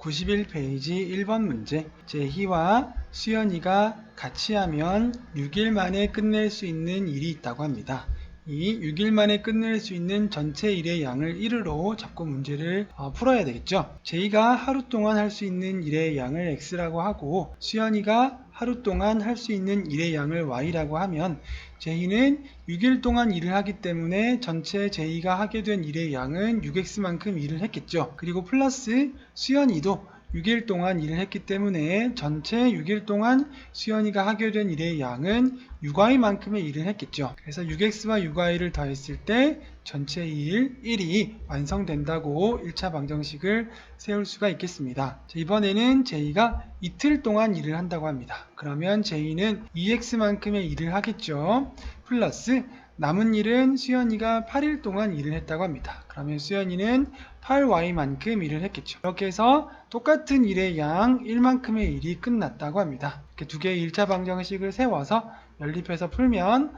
91페이지 1번 문제. 재희와 수연이가 같이 하면 6일 만에 끝낼 수 있는 일이 있다고 합니다. 이 6일 만에 끝낼 수 있는 전체 일의 양을 1으로 잡고 문제를 풀어야 되겠죠. 제이가 하루 동안 할 수 있는 일의 양을 x라고 하고 수연이가 하루 동안 할 수 있는 일의 양을 y라고 하면 제이는 6일 동안 일을 하기 때문에 전체 제이가 하게 된 일의 양은 6x만큼 일을 했겠죠. 그리고 플러스 수연이도 6일 동안 일을 했기 때문에 전체 6일 동안 수연이가 하게 된 일의 양은 6y만큼의 일을 했겠죠. 그래서 6x와 6y를 더했을 때 전체 일 1이 완성된다고 1차 방정식을 세울 수가 있겠습니다. 이번에는 제이가 이틀 동안 일을 한다고 합니다. 그러면 제이는 2x만큼의 일을 하겠죠. 플러스 남은 일은 수연이가 8일 동안 일을 했다고 합니다. 그러면 수연이는 8y만큼 일을 했겠죠. 이렇게 해서 똑같은 일의 양 1만큼의 일이 끝났다고 합니다. 이렇게 두 개의 1차 방정식을 세워서 연립해서 풀면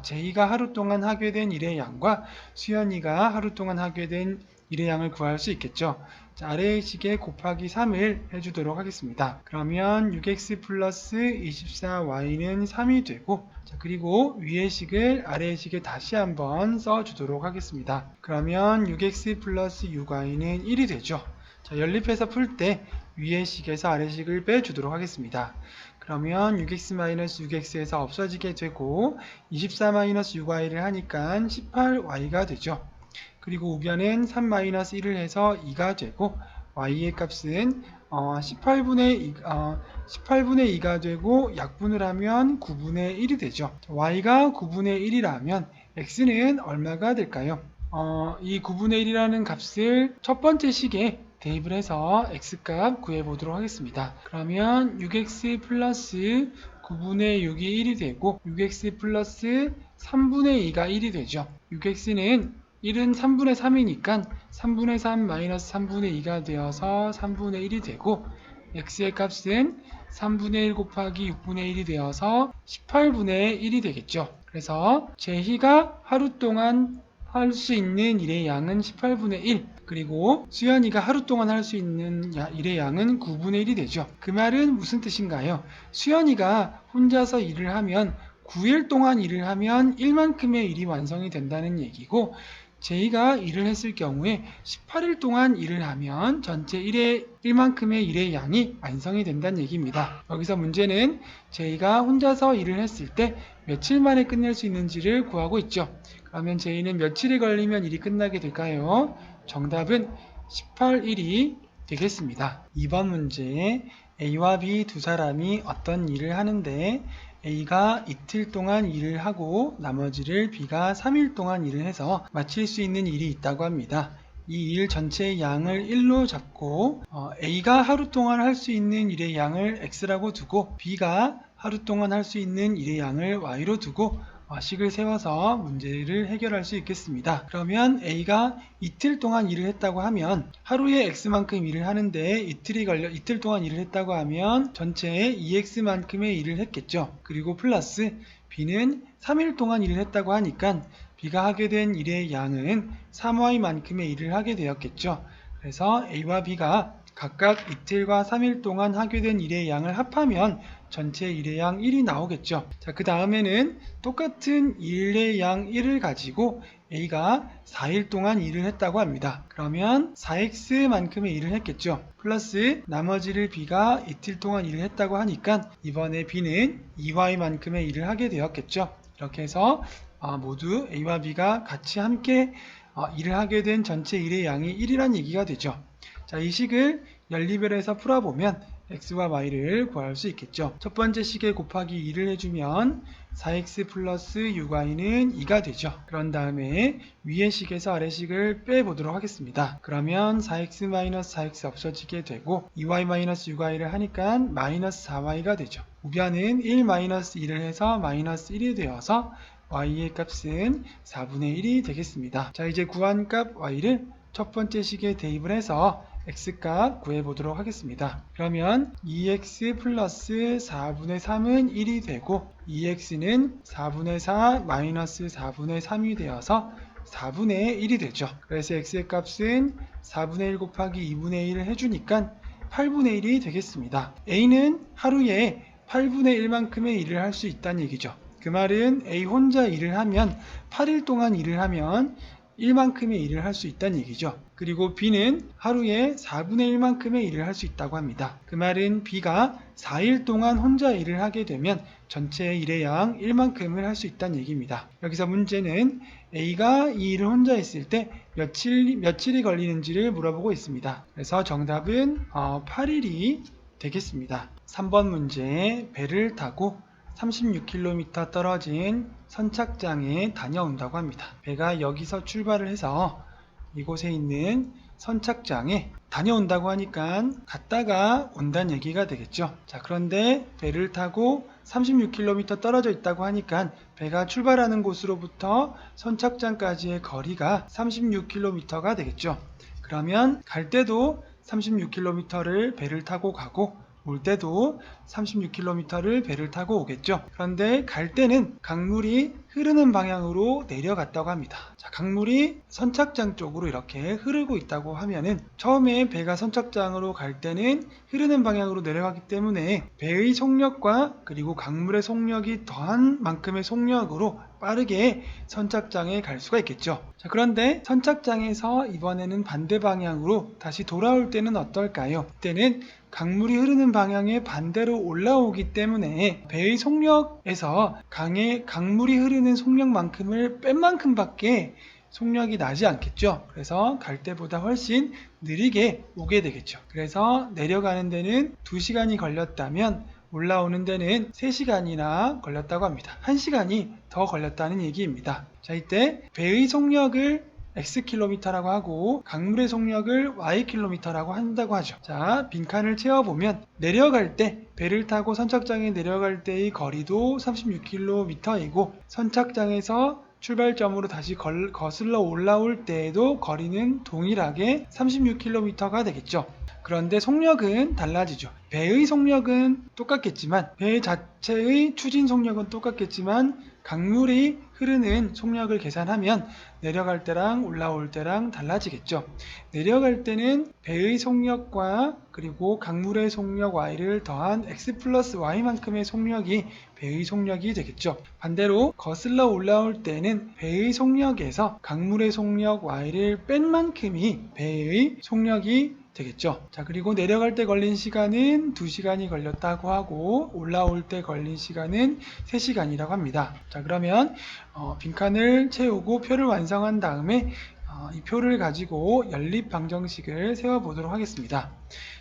제이가 하루 동안 하게 된 일의 양과 수연이가 하루 동안 하게 된 일의 양을 구할 수 있겠죠. 자, 아래의 식에 곱하기 3을 해주도록 하겠습니다. 그러면 6x 플러스 24y는 3이 되고, 자, 그리고 위의 식을 아래의 식에 다시 한번 써주도록 하겠습니다. 그러면 6x 플러스 6y는 1이 되죠. 자, 연립해서 풀 때 위의 식에서 아래 식을 빼주도록 하겠습니다. 그러면 6x-6x에서 없어지게 되고 24-6y를 하니까 18y가 되죠. 그리고 우변은 3-1을 해서 2가 되고 y의 값은 18분의 2가 되고 약분을 하면 9분의 1이 되죠. y가 9분의 1이라면 x는 얼마가 될까요? 이 9분의 1이라는 값을 첫 번째 식에 대입을 해서 x값 구해보도록 하겠습니다. 그러면 6x 플러스 9분의 6이 1이 되고 6x 플러스 3분의 2가 1이 되죠. 6x는 1은 3분의 3이니까 3분의 3 마이너스 3분의 2가 되어서 3분의 1이 되고 x의 값은 3분의 1 곱하기 6분의 1이 되어서 18분의 1이 되겠죠. 그래서 제희가 하루 동안 할 수 있는 일의 양은 18분의 1, 그리고 수연이가 하루 동안 할 수 있는 일의 양은 9분의 1이 되죠. 그 말은 무슨 뜻인가요? 수연이가 혼자서 일을 하면 9일 동안 일을 하면 1만큼의 일이 완성이 된다는 얘기고, 제이가 일을 했을 경우에 18일 동안 일을 하면 전체 1만큼의 일의 양이 완성이 된다는 얘기입니다. 여기서 문제는 제이가 혼자서 일을 했을 때 며칠 만에 끝낼 수 있는지를 구하고 있죠. 그러면 제이는 며칠이 걸리면 일이 끝나게 될까요? 정답은 18일이 되겠습니다. 2번 문제, A와 B 두 사람이 어떤 일을 하는데 A가 이틀 동안 일을 하고 나머지를 B가 3일 동안 일을 해서 마칠 수 있는 일이 있다고 합니다. 이 일 전체의 양을 1로 잡고 A가 하루 동안 할 수 있는 일의 양을 X라고 두고 B가 하루 동안 할 수 있는 일의 양을 Y로 두고 식을 세워서 문제를 해결할 수 있겠습니다. 그러면 A가 이틀 동안 일을 했다고 하면 하루에 X만큼 일을 하는데 이틀 동안 일을 했다고 하면 전체에 2X만큼의 일을 했겠죠. 그리고 플러스 B는 3일 동안 일을 했다고 하니까 B가 하게 된 일의 양은 3Y만큼의 일을 하게 되었겠죠. 그래서 A와 B가 각각 이틀과 3일 동안 하게 된 일의 양을 합하면 전체 일의 양 1이 나오겠죠. 자, 그 다음에는 똑같은 일의 양 1을 가지고 A가 4일 동안 일을 했다고 합니다. 그러면 4X만큼의 일을 했겠죠. 플러스 나머지를 B가 이틀 동안 일을 했다고 하니까 이번에 B는 2Y만큼의 일을 하게 되었겠죠. 이렇게 해서 모두 A와 B가 같이 함께 일을 하게 된 전체 일의 양이 1이라는 얘기가 되죠. 자, 이 식을 연립을 해서 풀어보면 x와 y를 구할 수 있겠죠. 첫 번째 식에 곱하기 2를 해주면 4x 플러스 6y는 2가 되죠. 그런 다음에 위의 식에서 아래 식을 빼보도록 하겠습니다. 그러면 4x-4x 없어지게 되고 2y-6y를 하니까 마이너스 4y가 되죠. 우변은 1-2를 해서 마이너스 1이 되어서 y의 값은 4분의 1이 되겠습니다. 자, 이제 구한 값 y를 첫 번째 식에 대입을 해서 x값 구해보도록 하겠습니다. 그러면 2x 플러스 4분의 3은 1이 되고 2x는 4분의 4 마이너스 4분의 3이 되어서 4분의 1이 되죠. 그래서 x의 값은 4분의 1 곱하기 2분의 1을 해주니까 8분의 1이 되겠습니다. A는 하루에 8분의 1만큼의 일을 할 수 있다는 얘기죠. 그 말은 A 혼자 일을 하면 8일 동안 일을 하면 1만큼의 일을 할 수 있다는 얘기죠. 그리고 B는 하루에 4분의 1만큼의 일을 할 수 있다고 합니다. 그 말은 B가 4일 동안 혼자 일을 하게 되면 전체 일의 양 1만큼을 할 수 있다는 얘기입니다. 여기서 문제는 A가 이 일을 혼자 했을 때 며칠이 걸리는지를 물어보고 있습니다. 그래서 정답은 8일이 되겠습니다. 3번 문제, 배를 타고 36km 떨어진 선착장에 다녀온다고 합니다. 배가 여기서 출발을 해서 이곳에 있는 선착장에 다녀온다고 하니까 갔다가 온다는 얘기가 되겠죠. 자, 그런데 배를 타고 36km 떨어져 있다고 하니까 배가 출발하는 곳으로부터 선착장까지의 거리가 36km가 되겠죠. 그러면 갈 때도 36km를 배를 타고 가고 올 때도 36km를 배를 타고 오겠죠. 그런데 갈 때는 강물이 흐르는 방향으로 내려갔다고 합니다. 자, 강물이 선착장 쪽으로 이렇게 흐르고 있다고 하면은 처음에 배가 선착장으로 갈 때는 흐르는 방향으로 내려가기 때문에 배의 속력과 그리고 강물의 속력이 더한 만큼의 속력으로 빠르게 선착장에 갈 수가 있겠죠. 자, 그런데 선착장에서 이번에는 반대 방향으로 다시 돌아올 때는 어떨까요? 그때는 강물이 흐르는 방향에 반대로 올라오기 때문에 배의 속력에서 강물이 흐르는 속력만큼을 뺀 만큼밖에 속력이 나지 않겠죠. 그래서 갈 때보다 훨씬 느리게 오게 되겠죠. 그래서 내려가는 데는 2시간이 걸렸다면 올라오는 데는 3시간이나 걸렸다고 합니다. 1시간이 더 걸렸다는 얘기입니다. 자, 이때 배의 속력을 Xkm라고 하고 강물의 속력을 Ykm라고 한다고 하죠. 자, 빈칸을 채워보면 내려갈 때 배를 타고 선착장에 내려갈 때의 거리도 36km이고 선착장에서 출발점으로 다시 거슬러 올라올 때에도 거리는 동일하게 36km가 되겠죠. 그런데 속력은 달라지죠. 배의 속력은 똑같겠지만 배 자체의 추진 속력은 똑같겠지만 강물이 흐르는 속력을 계산하면 내려갈 때랑 올라올 때랑 달라지겠죠. 내려갈 때는 배의 속력과 그리고 강물의 속력 Y를 더한 X 플러스 Y만큼의 속력이 배의 속력이 되겠죠. 반대로 거슬러 올라올 때는 배의 속력에서 강물의 속력 Y를 뺀 만큼이 배의 속력이 되겠죠. 자, 그리고 내려갈 때 걸린 시간은 2시간이 걸렸다고 하고 올라올 때 걸린 시간은 3시간이라고 합니다. 자, 그러면 빈칸을 채우고 표를 완성한 다음에 이 표를 가지고 연립 방정식을 세워보도록 하겠습니다.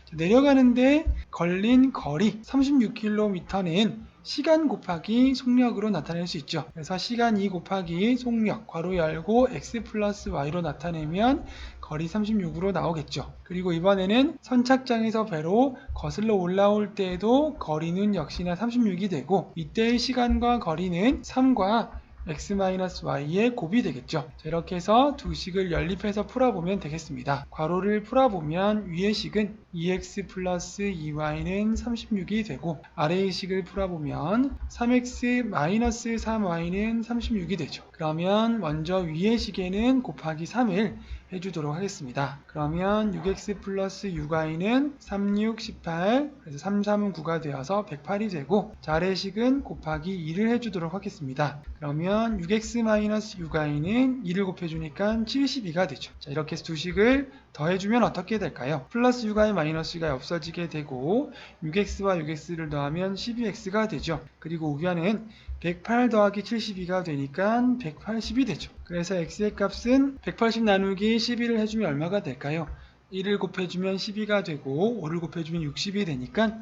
자, 내려가는데 걸린 거리 36km는 시간 곱하기 속력으로 나타낼 수 있죠. 그래서 시간 2 곱하기 속력 괄호 열고 x 플러스 y로 나타내면 거리 36으로 나오겠죠. 그리고 이번에는 선착장에서 배로 거슬러 올라올 때에도 거리는 역시나 36이 되고 이때의 시간과 거리는 3과 x-y의 곱이 되겠죠. 자, 이렇게 해서 두 식을 연립해서 풀어보면 되겠습니다. 괄호를 풀어보면 위의 식은 2x 플러스 2y는 36이 되고 아래의 식을 풀어보면 3x 마이너스 3y는 36이 되죠. 그러면 먼저 위의 식에는 곱하기 3을 해주도록 하겠습니다. 그러면 6x 플러스 6y는 3, 6, 18 그래서 3, 3은 9가 되어서 108이 되고 자, 아래의 식은 곱하기 2를 해주도록 하겠습니다. 그러면 6x 마이너스 6y는 2를 곱해주니까 72가 되죠. 자, 이렇게 해서 두 식을 더해주면 어떻게 될까요? 플러스 6y 마이너스 6y 없어지게 되고 6x와 6x를 더하면 12x가 되죠. 그리고 우변은 108 더하기 72가 되니까 180이 되죠. 그래서 x의 값은 180 나누기 12를 해주면 얼마가 될까요? 1을 곱해주면 12가 되고 5를 곱해주면 60이 되니까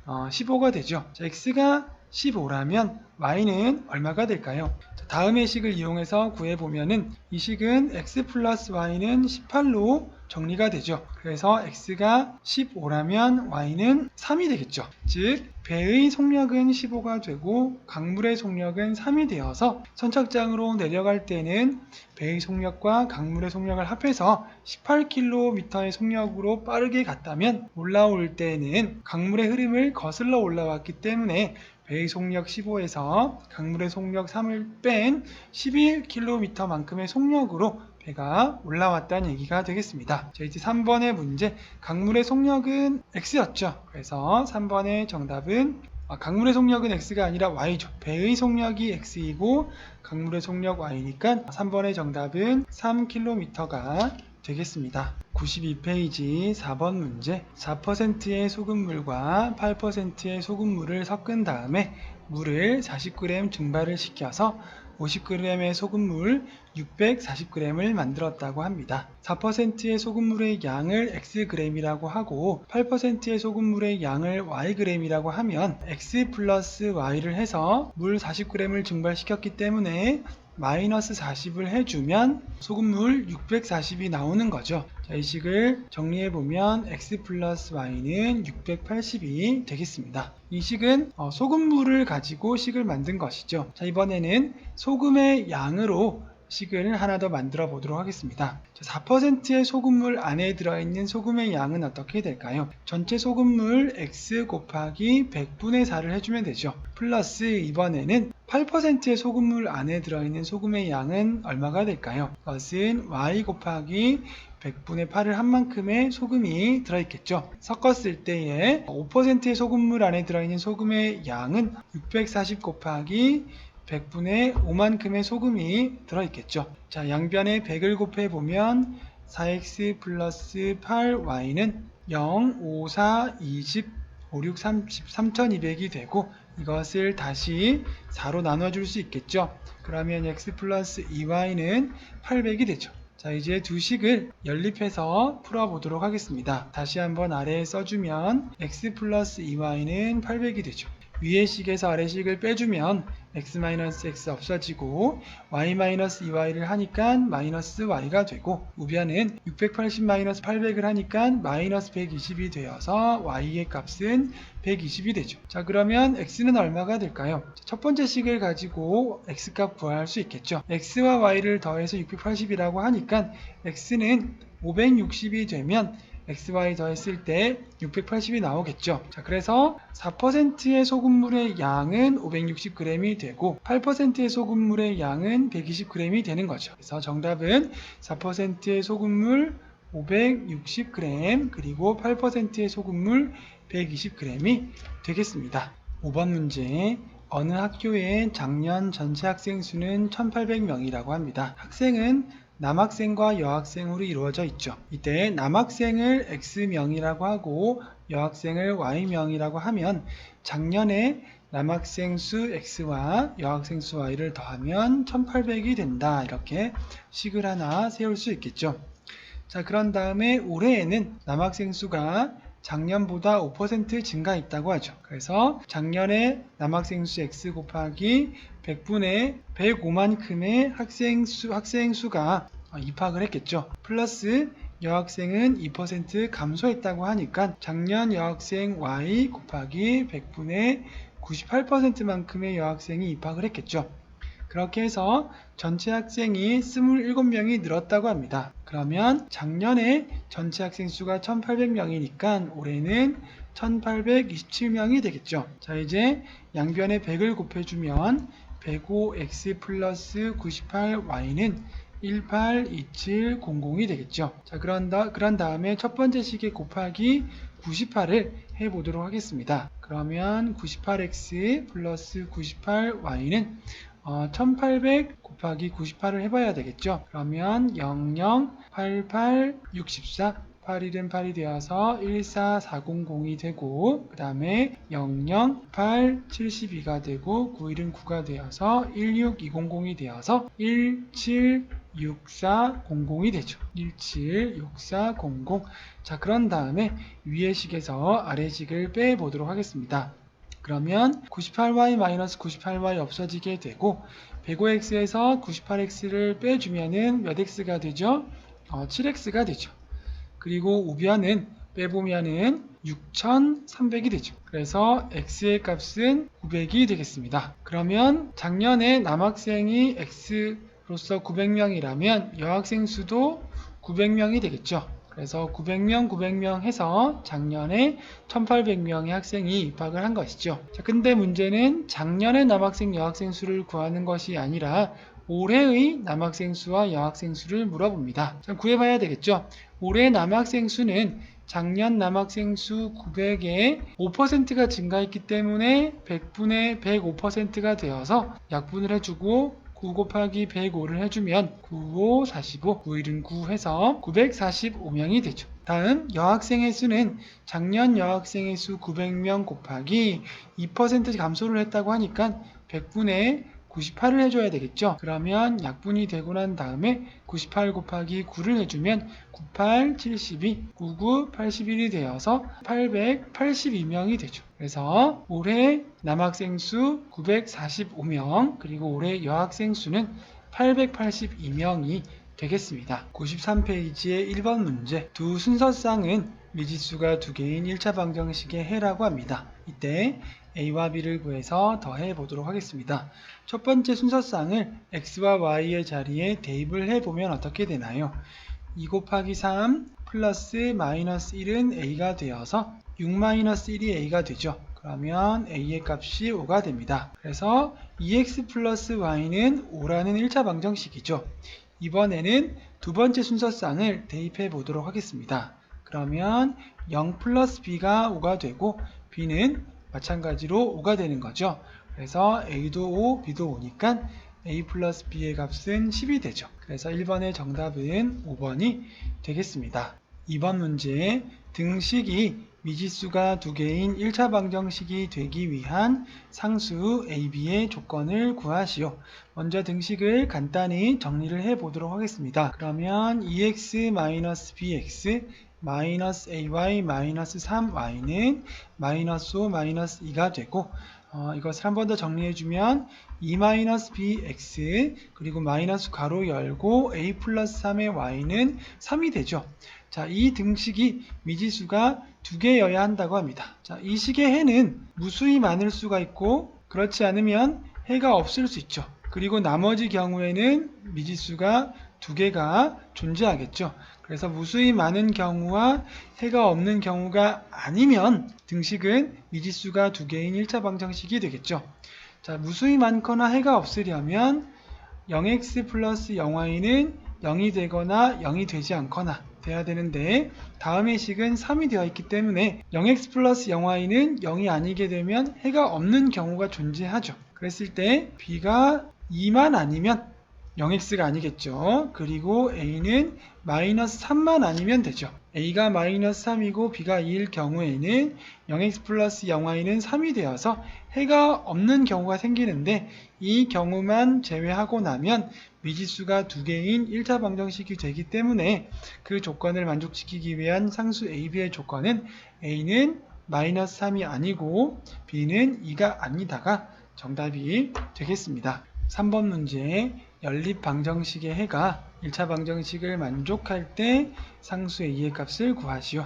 15가 되죠. 자, x가 15라면 y는 얼마가 될까요? 자, 다음의 식을 이용해서 구해보면은 이 식은 x 플러스 y는 18로 정리가 되죠. 그래서 x가 15라면 y는 3이 되겠죠. 즉 배의 속력은 15가 되고 강물의 속력은 3이 되어서 선착장으로 내려갈 때는 배의 속력과 강물의 속력을 합해서 18km의 속력으로 빠르게 갔다면 올라올 때는 강물의 흐름을 거슬러 올라왔기 때문에 배의 속력 15에서 강물의 속력 3을 뺀 11km만큼의 속력으로 배가 올라왔다는 얘기가 되겠습니다. 자, 이제 3번의 문제, 강물의 속력은 X였죠. 그래서 3번의 정답은 강물의 속력은 X가 아니라 Y죠. 배의 속력이 X이고 강물의 속력 Y니까 3번의 정답은 3km가 되겠습니다. 92페이지 4번 문제, 4%의 소금물과 8%의 소금물을 섞은 다음에 물을 40g 증발을 시켜서 50g의 소금물 640g을 만들었다고 합니다. 4%의 소금물의 양을 Xg이라고 하고 8%의 소금물의 양을 Yg이라고 하면 X 플러스 Y를 해서 물 40g을 증발시켰기 때문에 마이너스 40을 해주면 소금물 640이 나오는 거죠. 자, 이 식을 정리해보면 X 플러스 Y는 680이 되겠습니다. 이 식은 소금물을 가지고 식을 만든 것이죠. 자, 이번에는 소금의 양으로 식을 하나 더 만들어 보도록 하겠습니다. 4%의 소금물 안에 들어있는 소금의 양은 어떻게 될까요? 전체 소금물 X 곱하기 100분의 4를 해주면 되죠. 플러스 이번에는 8%의 소금물 안에 들어있는 소금의 양은 얼마가 될까요? 그것은 Y 곱하기 100분의 8을 한 만큼의 소금이 들어있겠죠. 섞었을 때에 5%의 소금물 안에 들어있는 소금의 양은 640 곱하기 100분의 5만큼의 소금이 들어있겠죠. 자, 양변에 100을 곱해보면 4x 플러스 8y는 0, 5, 4, 20, 5, 6, 30, 3200이 되고 이것을 다시 4로 나눠줄 수 있겠죠. 그러면 x 플러스 2y는 800이 되죠. 자, 이제 두 식을 연립해서 풀어보도록 하겠습니다. 다시 한번 아래에 써주면 x 플러스 2y는 800이 되죠. 위의 식에서 아래 식을 빼주면 x-x 없어지고 y-2y를 하니까 마이너스 y가 되고 우변은 680-800을 하니까 마이너스 120이 되어서 y의 값은 120이 되죠. 자, 그러면 x는 얼마가 될까요? 첫 번째 식을 가지고 x값 구할 수 있겠죠. x와 y를 더해서 680이라고 하니까 x는 560이 되면 XY 더했을 때 680이 나오겠죠. 자, 그래서 4%의 소금물의 양은 560g이 되고 8%의 소금물의 양은 120g이 되는 거죠. 그래서 정답은 4%의 소금물 560g 그리고 8%의 소금물 120g이 되겠습니다. 5번 문제, 어느 학교의 작년 전체 학생 수는 1800명이라고 합니다. 학생은 남학생과 여학생으로 이루어져 있죠. 이때 남학생을 X명이라고 하고 여학생을 Y명이라고 하면 작년에 남학생 수 X와 여학생 수 Y를 더하면 1800이 된다. 이렇게 식을 하나 세울 수 있겠죠. 자, 그런 다음에 올해에는 남학생 수가 작년보다 5% 증가했다고 하죠. 그래서 작년에 남학생 수 X 곱하기 100분의 105만큼의 학생 수가 입학을 했겠죠. 플러스 여학생은 2% 감소했다고 하니까 작년 여학생 Y 곱하기 100분의 98%만큼의 여학생이 입학을 했겠죠. 그렇게 해서 전체 학생이 27명이 늘었다고 합니다. 그러면 작년에 전체 학생 수가 1800명이니까 올해는 1827명이 되겠죠. 자, 이제 양변에 100을 곱해주면 105x 플러스 98y는 182700이 되겠죠. 자, 그런 다음에 첫 번째 식의 곱하기 98을 해보도록 하겠습니다. 그러면 98x 플러스 98y는 1800 곱하기 98을 해봐야 되겠죠. 그러면 00, 88, 64, 8일은 8이 되어서 14400이 되고 그 다음에 00, 8, 72가 되고 9일은 9가 되어서 16200이 되어서 176400이 되죠. 176400. 자, 그런 다음에 위의 식에서 아래 식을 빼보도록 하겠습니다. 그러면 98y-98y 없어지게 되고 105x에서 98x를 빼주면은 몇 x가 되죠? 7x가 되죠. 그리고 우변은 빼보면은 6300이 되죠. 그래서 x의 값은 900이 되겠습니다. 그러면 작년에 남학생이 x로서 900명이라면 여학생 수도 900명이 되겠죠. 그래서 900명 해서 작년에 1800명의 학생이 입학을 한 것이죠. 자, 근데 문제는 작년에 남학생 여학생 수를 구하는 것이 아니라 올해의 남학생 수와 여학생 수를 물어봅니다. 자, 구해봐야 되겠죠. 올해 남학생 수는 작년 남학생 수 900에 5%가 증가했기 때문에 100분의 105%가 되어서 약분을 해주고 9 곱하기 105를 해주면 95, 45, 9일은 9 해서 945명이 되죠. 다음 여학생의 수는 작년 여학생의 수 900명 곱하기 2% 감소를 했다고 하니까 100분의 98을 해줘야 되겠죠. 그러면 약분이 되고 난 다음에 98 곱하기 9를 해주면 98, 72, 99, 81이 되어서 882명이 되죠. 그래서 올해 남학생 수 945명 그리고 올해 여학생 수는 882명이 되겠습니다. 93페이지의 1번 문제. 두 순서쌍은 미지수가 두 개인 1차 방정식의 해라고 합니다. 이때 a와 b를 구해서 더해 보도록 하겠습니다. 첫 번째 순서쌍을 x와 y의 자리에 대입을 해보면 어떻게 되나요? 2 곱하기 3 플러스 마이너스 1은 a가 되어서 6 마이너스 1이 a가 되죠. 그러면 a의 값이 5가 됩니다. 그래서 2x 플러스 y는 5라는 1차 방정식이죠. 이번에는 두 번째 순서쌍을 대입해 보도록 하겠습니다. 그러면 0 플러스 b가 5가 되고 b는 마찬가지로 5가 되는 거죠. 그래서 a도 5, b도 5니까 a 플러스 b의 값은 10이 되죠. 그래서 1번의 정답은 5번이 되겠습니다. 2번 문제. 등식이 미지수가 두 개인 1차 방정식이 되기 위한 상수 AB의 조건을 구하시오. 먼저 등식을 간단히 정리를 해 보도록 하겠습니다. 그러면 2x-bx 마이너스 ay 마이너스 3y는 마이너스 5 마이너스 2가 되고 이것을 한 번 더 정리해주면 2-bx 그리고 마이너스 괄호 열고 a 플러스 3의 y는 3이 되죠. 자, 이 등식이 미지수가 두 개여야 한다고 합니다. 자, 이 식의 해는 무수히 많을 수가 있고 그렇지 않으면 해가 없을 수 있죠. 그리고 나머지 경우에는 미지수가 두 개가 존재하겠죠. 그래서 무수히 많은 경우와 해가 없는 경우가 아니면 등식은 미지수가 두 개인 1차 방정식이 되겠죠. 자, 무수히 많거나 해가 없으려면 0x 플러스 0y는 0이 되거나 0이 되지 않거나 돼야 되는데 다음의 식은 3이 되어 있기 때문에 0x 플러스 0y는 0이 아니게 되면 해가 없는 경우가 존재하죠. 그랬을 때 b가 2만 아니면 0x가 아니겠죠. 그리고 a는 마이너스 3만 아니면 되죠. a가 마이너스 3이고 b가 2일 경우에는 0x 플러스 0y는 3이 되어서 해가 없는 경우가 생기는데 이 경우만 제외하고 나면 미지수가 두 개인 1차 방정식이 되기 때문에 그 조건을 만족시키기 위한 상수 AB의 조건은 a는 마이너스 3이 아니고 b는 2가 아니다가 정답이 되겠습니다. 3번 문제. 연립 방정식의 해가 1차 방정식을 만족할 때 상수 A의 값을 구하시오.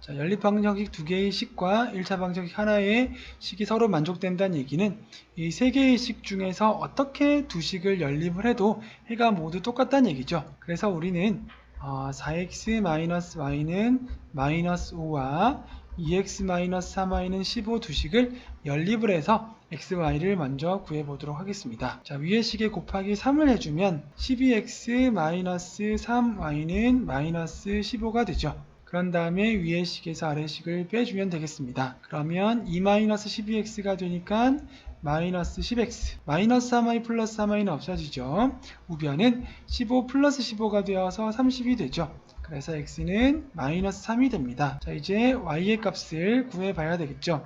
자, 연립 방정식 두 개의 식과 1차 방정식 하나의 식이 서로 만족된다는 얘기는 이 세 개의 식 중에서 어떻게 두 식을 연립을 해도 해가 모두 똑같다는 얘기죠. 그래서 우리는 4x-y는 마이너스 5와 2x-3y는 15 두 식을 연립을 해서 x, y를 먼저 구해보도록 하겠습니다. 자, 위의 식에 곱하기 3을 해주면 12x-3y는 마이너스 15가 되죠. 그런 다음에 위의 식에서 아래 식을 빼주면 되겠습니다. 그러면 2-12x가 되니까 마이너스 10x 마이너스 3y 플러스 3y는 없어지죠. 우변은 15 플러스 15가 되어서 30이 되죠. 그래서 x는 마이너스 3이 됩니다. 자, 이제 y의 값을 구해봐야 되겠죠.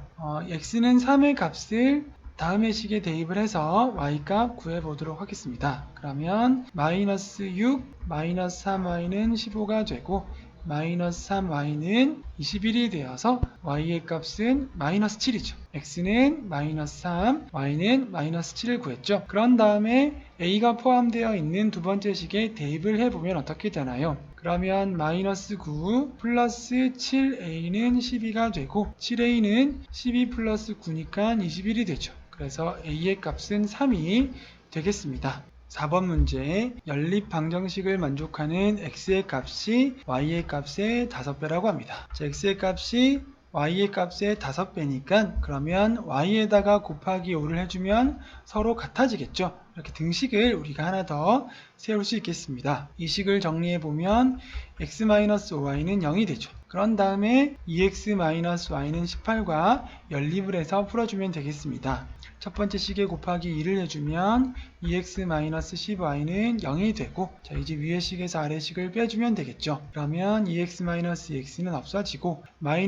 x는 3의 값을 다음의 식에 대입을 해서 y값 구해보도록 하겠습니다. 그러면 마이너스 6 마이너스 3y는 15가 되고 마이너스 3y는 21이 되어서 y의 값은 마이너스 7이죠. x는 마이너스 3, y는 마이너스 7을 구했죠. 그런 다음에 a가 포함되어 있는 두 번째 식에 대입을 해보면 어떻게 되나요? 그러면 마이너스 9 플러스 7a는 12가 되고 7a는 12 플러스 9니까 21이 되죠. 그래서 a의 값은 3이 되겠습니다. 4번 문제. 연립 방정식을 만족하는 x의 값이 y의 값의 5배라고 합니다. 자, x의 값이 y의 값의 5배니까 그러면 y에다가 곱하기 5를 해주면 서로 같아지겠죠. 이렇게 등식을 우리가 하나 더 세울 수 있겠습니다. 이 식을 정리해보면 x-5y는 0이 되죠. 그런 다음에 2x-y는 18과 연립을 해서 풀어주면 되겠습니다. 첫 번째 식에 곱하기 2를 해주면 2x-15y는 0이 되고, 자, 이제 위의 식에서 아래 식을 빼주면 되겠죠. 그러면 2x-2x는 없어지고 y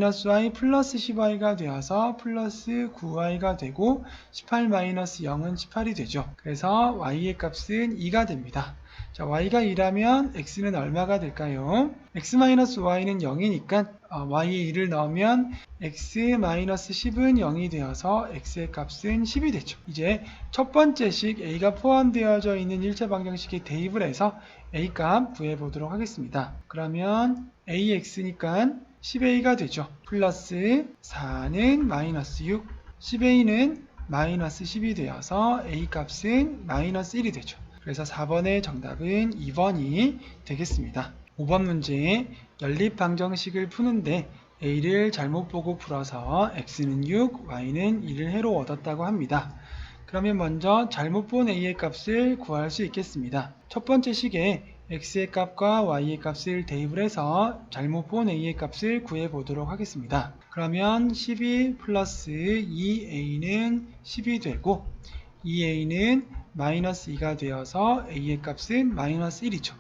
플러스 10y가 되어서 플러스 9y가 되고 18-0은 18이 되죠. 그래서 y의 값은 2가 됩니다. 자, y가 2라면 x는 얼마가 될까요? x-y는 0이니까 y에 2를 넣으면 x-10은 0이 되어서 x의 값은 10이 되죠. 이제 첫 번째 식 a가 포함되어져 있는 1차 방정식에 대입을 해서 a 값 구해보도록 하겠습니다. 그러면 ax니까 10a가 되죠. 플러스 4는 마이너스 6, 10a는 마이너스 10이 되어서 a 값은 마이너스 1이 되죠. 그래서 4번의 정답은 2번이 되겠습니다. 5번 문제 연립방정식을 푸는데 a를 잘못 보고 풀어서 x는 6, y는 1을 해로 얻었다고 합니다. 그러면 먼저 잘못 본 a의 값을 구할 수 있겠습니다. 첫 번째 식에 x의 값과 y의 값을 대입을 해서 잘못 본 a의 값을 구해보도록 하겠습니다. 그러면 12 플러스 2a는 10이 되고 2a는 마이너스 2가 되어서 a의 값은 마이너스 1이죠.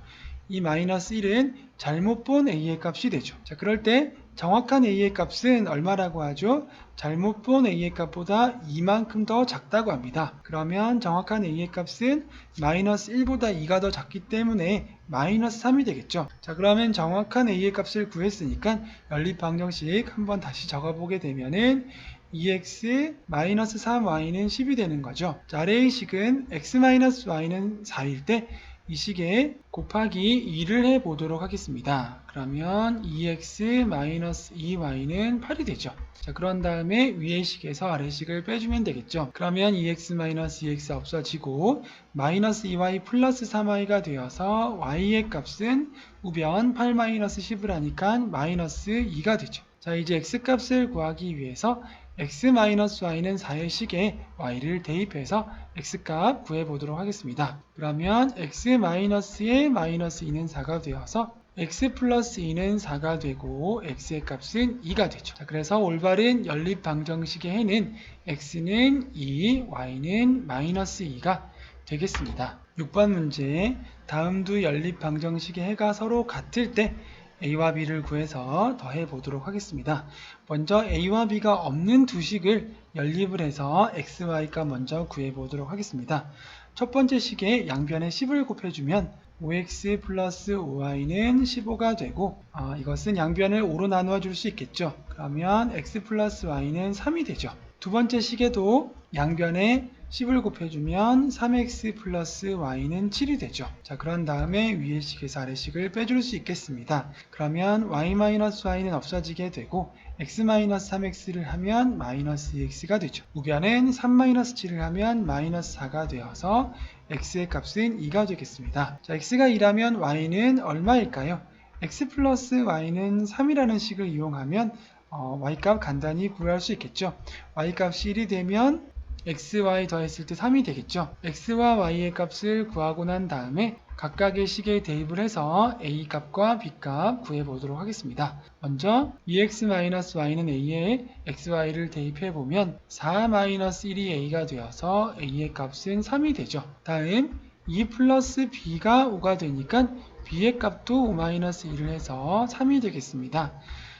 이 마이너스 1은 잘못 본 a의 값이 되죠. 자, 그럴 때 정확한 a의 값은 얼마라고 하죠? 잘못 본 a의 값보다 2만큼 더 작다고 합니다. 그러면 정확한 a의 값은 마이너스 1보다 2가 더 작기 때문에 마이너스 3이 되겠죠. 자, 그러면 정확한 a의 값을 구했으니까 연립방정식 한번 다시 적어보게 되면은 2x-3y는 10이 되는 거죠. 자, 아래의 식은 x-y는 4일 때 이 식에 곱하기 2를 해보도록 하겠습니다. 그러면 2x-2y는 8이 되죠. 자, 그런 다음에 위의 식에서 아래 식을 빼주면 되겠죠. 그러면 2x-2x 없어지고 마이너스 2y 플러스 3y가 되어서 y의 값은 우변 8-10을 하니까 마이너스 2가 되죠. 자, 이제 x값을 구하기 위해서 x-y는 4의 식에 y를 대입해서 x값 구해보도록 하겠습니다. 그러면 x의 마이너스 2는 4가 되어서 x 플러스 2는 4가 되고 x의 값은 2가 되죠. 자, 그래서 올바른 연립방정식의 해는 x는 2, y는 마이너스 2가 되겠습니다. 6번 문제, 다음 두 연립방정식의 해가 서로 같을 때 a와 b를 구해서 더해 보도록 하겠습니다. 먼저 a와 b가 없는 두 식을 연립을 해서 x, y값 먼저 구해 보도록 하겠습니다. 첫 번째 식에 양변에 10을 곱해주면 5x 플러스 5y는 15가 되고 이것은 양변을 5로 나누어 줄 수 있겠죠. 그러면 x 플러스 y는 3이 되죠. 두 번째 식에도 양변에 10을 곱해주면 3x 플러스 y는 7이 되죠. 자, 그런 다음에 위의 식에서 아래 식을 빼줄 수 있겠습니다. 그러면 y-y는 없어지게 되고 x-3x를 하면 마이너스 2x가 되죠. 우변은 3-7을 하면 마이너스 4가 되어서 x의 값은 2가 되겠습니다. 자, x가 2라면 y는 얼마일까요? x 플러스 y는 3이라는 식을 이용하면 y값 간단히 구할 수 있겠죠. y값이 1이 되면 x, y 더했을 때 3이 되겠죠. x와 y의 값을 구하고 난 다음에 각각의 식에 대입을 해서 a 값과 b 값 구해보도록 하겠습니다. 먼저 2x-y는 a에 x, y를 대입해보면 4-1이 a가 되어서 a의 값은 3이 되죠. 다음 2 플러스 b가 5가 되니까 b의 값도 5-1을 해서 3이 되겠습니다.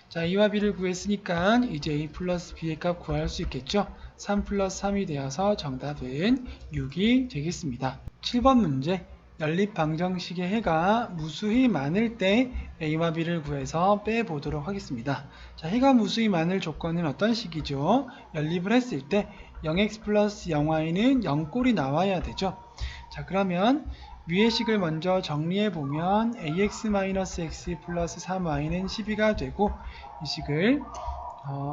자, a와 b를 구했으니까 이제 a 플러스 b의 값 구할 수 있겠죠. 3 플러스 3이 되어서 정답은 6이 되겠습니다. 7번 문제, 연립방정식의 해가 무수히 많을 때 a와 b를 구해서 빼보도록 하겠습니다. 자, 해가 무수히 많을 조건은 어떤 식이죠? 연립을 했을 때 0x 플러스 0y는 0꼴이 나와야 되죠. 자, 그러면 위의 식을 먼저 정리해보면 ax-x 플러스 3y는 12가 되고 이 식을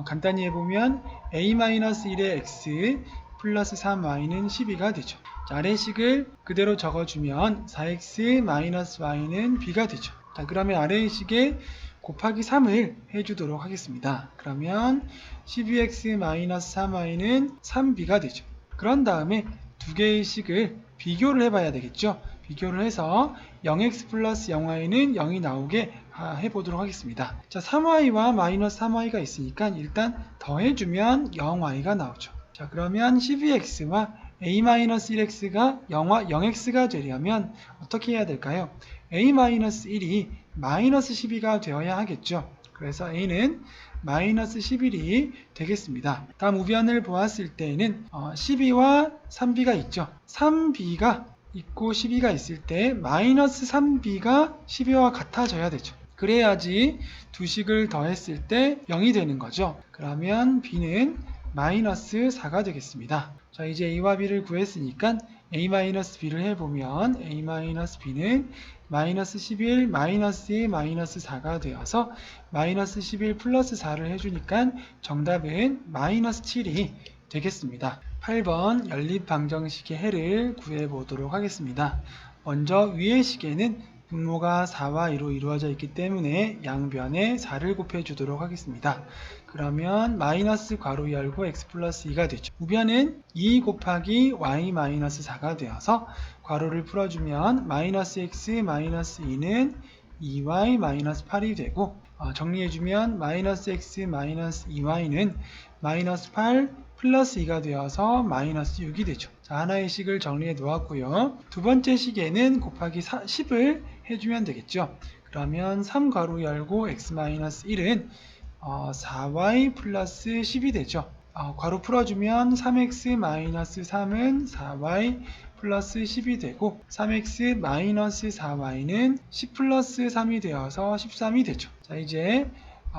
간단히 해보면 a-1의 x 플러스 3y는 12가 되죠. 자, 아래 식을 그대로 적어주면 4x-y는 b가 되죠. 자, 그러면 아래의 식에 곱하기 3을 해주도록 하겠습니다. 그러면 12x-3y는 3b가 되죠. 그런 다음에 두 개의 식을 비교를 해봐야 되겠죠. 비교를 해서 0x 플러스 0y는 0이 나오게 해보도록 하겠습니다. 자, 3y와 마이너스 3y가 있으니까 일단 더해주면 0y가 나오죠. 자, 그러면 12x와 a-1x가 0x가 되려면 어떻게 해야 될까요? a-1이 마이너스 12가 되어야 하겠죠. 그래서 a는 마이너스 11이 되겠습니다. 다음 우변을 보았을 때에는 12와 3b가 있죠. 3b가 있고 12가 있을 때 마이너스 3b가 12와 같아져야 되죠. 그래야지 두 식을 더했을 때 0이 되는 거죠. 그러면 b는 마이너스 4가 되겠습니다. 자, 이제 a와 b를 구했으니까 a-b를 해보면 a-b는 마이너스 11 마이너스 2 마이너스 4가 되어서 마이너스 11 플러스 4를 해주니까 정답은 마이너스 7이 되겠습니다. 8번 연립방정식의 해를 구해보도록 하겠습니다. 먼저 위의 식에는 분모가 4와 2로 이루어져 있기 때문에 양변에 4를 곱해주도록 하겠습니다. 그러면 마이너스 괄호 열고 x 플러스 2가 되죠. 우변은 2 곱하기 y 마이너스 4가 되어서 괄호를 풀어주면 마이너스 x 마이너스 2는 2y 마이너스 8이 되고 정리해주면 마이너스 x 마이너스 2y는 마이너스 8 플러스 2가 되어서 마이너스 6이 되죠. 자, 하나의 식을 정리해 놓았고요. 두 번째 식에는 곱하기 10을 해주면 되겠죠. 그러면 3 괄호 열고 x-1은 4y 플러스 10이 되죠. 괄호 풀어주면 3x-3은 4y 플러스 10이 되고 3x-4y는 10 플러스 3이 되어서 13이 되죠. 자, 이제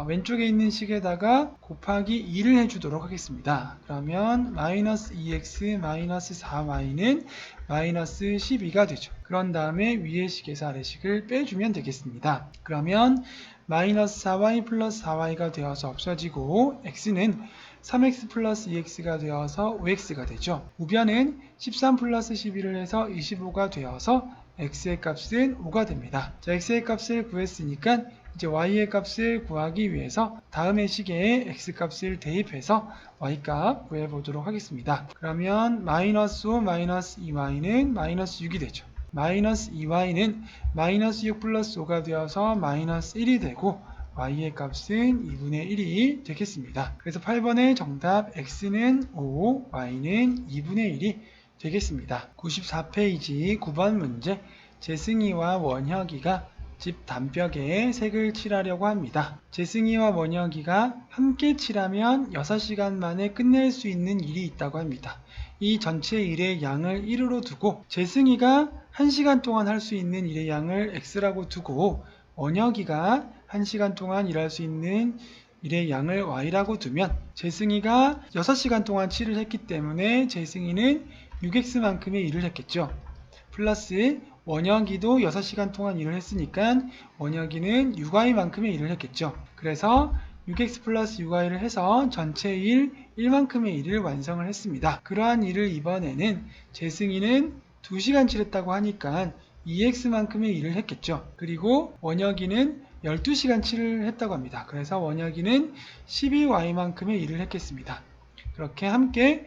왼쪽에 있는 식에다가 곱하기 2를 해주도록 하겠습니다. 그러면 마이너스 2x 마이너스 4y는 마이너스 12가 되죠. 그런 다음에 위의 식에서 아래 식을 빼주면 되겠습니다. 그러면 마이너스 4y 플러스 4y가 되어서 없어지고 x는 3x 플러스 2x가 되어서 5x가 되죠. 우변은 13 플러스 11을 해서 25가 되어서 x의 값은 5가 됩니다. 자, x의 값을 구했으니까 이제 y의 값을 구하기 위해서 다음의 식에 x값을 대입해서 y값 구해보도록 하겠습니다. 그러면 마이너스 5 마이너스 2y는 마이너스 6이 되죠. 마이너스 2y는 마이너스 6 플러스 5가 되어서 마이너스 1이 되고 y의 값은 2분의 1이 되겠습니다. 그래서 8번의 정답 x는 5, y는 2분의 1이 되겠습니다. 94페이지 9번 문제 재승이와 원혁이가 집 단벽에 색을 칠하려고 합니다. 재승이와 원혁이가 함께 칠하면 6시간 만에 끝낼 수 있는 일이 있다고 합니다. 이 전체 일의 양을 1으로 두고 재승이가 1시간 동안 할 수 있는 일의 양을 x라고 두고 원혁이가 1시간 동안 일할 수 있는 일의 양을 y라고 두면 재승이가 6시간 동안 칠을 했기 때문에 재승이는 6x만큼의 일을 했겠죠. 플러스 원혁이도 6시간 동안 일을 했으니까 원혁이는 6y만큼의 일을 했겠죠. 그래서 6x 플러스 6y를 해서 전체 일 1만큼의 일을 완성을 했습니다. 그러한 일을 이번에는 재승이는 2시간 칠했다고 하니까 2x만큼의 일을 했겠죠. 그리고 원혁이는 12시간 칠을 했다고 합니다. 그래서 원혁이는 12y만큼의 일을 했겠습니다. 그렇게 함께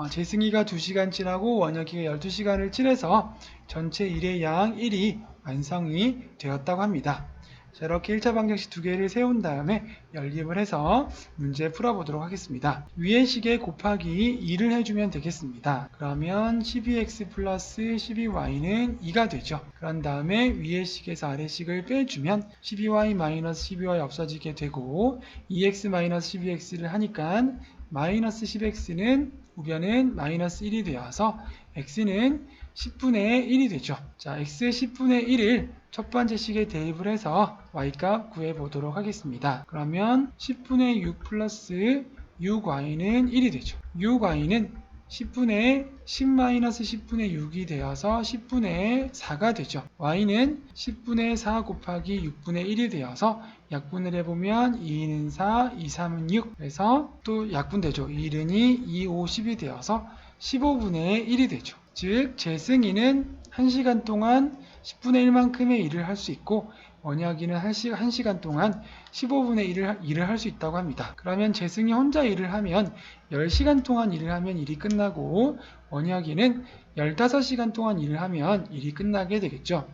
재승이가 2시간 칠하고 원혁이가 12시간을 칠해서 전체 일의 양 1이 완성이 되었다고 합니다. 자, 이렇게 1차 방정식 두 개를 세운 다음에 연립을 해서 문제 풀어보도록 하겠습니다. 위의 식에 곱하기 2를 해주면 되겠습니다. 그러면 12x 플러스 12y는 2가 되죠. 그런 다음에 위의 식에서 아래 식을 빼주면 12y 마이너스 12y 없어지게 되고 2x 마이너스 12x를 하니까 마이너스 10x는 우변은 마이너스 1이 되어서 x는 10분의 1이 되죠. 자, x의 10분의 1을 첫 번째 식에 대입을 해서 y값 구해보도록 하겠습니다. 그러면 10분의 6 플러스 6y는 1이 되죠. 6y는 10분의 10-10분의 6이 되어서 10분의 4가 되죠. y는 10분의 4 곱하기 6분의 1이 되어서 약분을 해보면 2는 4, 2, 3은 6. 그래서 또 약분되죠. 1은 2, 2, 5, 10이 되어서 15분의 1이 되죠. 즉 재승이는 1시간 동안 10분의 1만큼의 일을 할 수 있고 원혁이는 1시간 동안 15분의 1을 할 수 있다고 합니다. 그러면 재승이 혼자 일을 하면 10시간 동안 일을 하면 일이 끝나고 원혁이는 15시간 동안 일을 하면 일이 끝나게 되겠죠.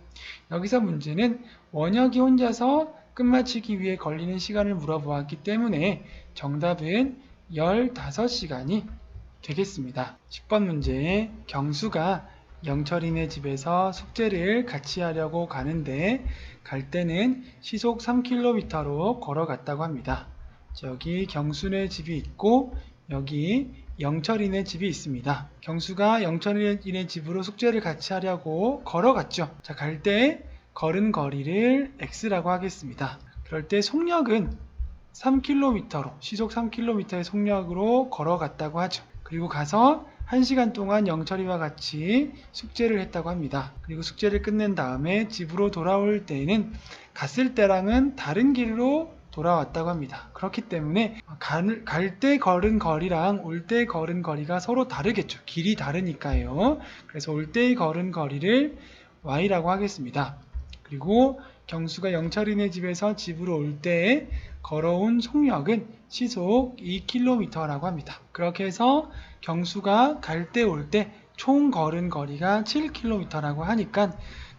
여기서 문제는 원혁이 혼자서 끝마치기 위해 걸리는 시간을 물어보았기 때문에 정답은 15시간이 되겠습니다. 10번 문제, 경수가 영철이네 집에서 숙제를 같이 하려고 가는데 갈 때는 시속 3km로 걸어갔다고 합니다. 여기 경수네 집이 있고 여기 영철이네 집이 있습니다. 경수가 영철이네 집으로 숙제를 같이 하려고 걸어갔죠. 자, 갈 때 걸은 거리를 x라고 하겠습니다. 그럴 때 속력은 3km로, 시속 3km의 속력으로 걸어갔다고 하죠. 그리고 가서 1시간 동안 영철이와 같이 숙제를 했다고 합니다. 그리고 숙제를 끝낸 다음에 집으로 돌아올 때는 갔을 때랑은 다른 길로 돌아왔다고 합니다. 그렇기 때문에 갈 때 걸은 거리랑 올 때 걸은 거리가 서로 다르겠죠. 길이 다르니까요. 그래서 올 때 걸은 거리를 y라고 하겠습니다. 그리고 경수가 영철이네 집에서 집으로 올 때 걸어온 속력은 시속 2km라고 합니다. 그렇게 해서 경수가 갈 때 올 때 총 걸은 거리가 7km라고 하니까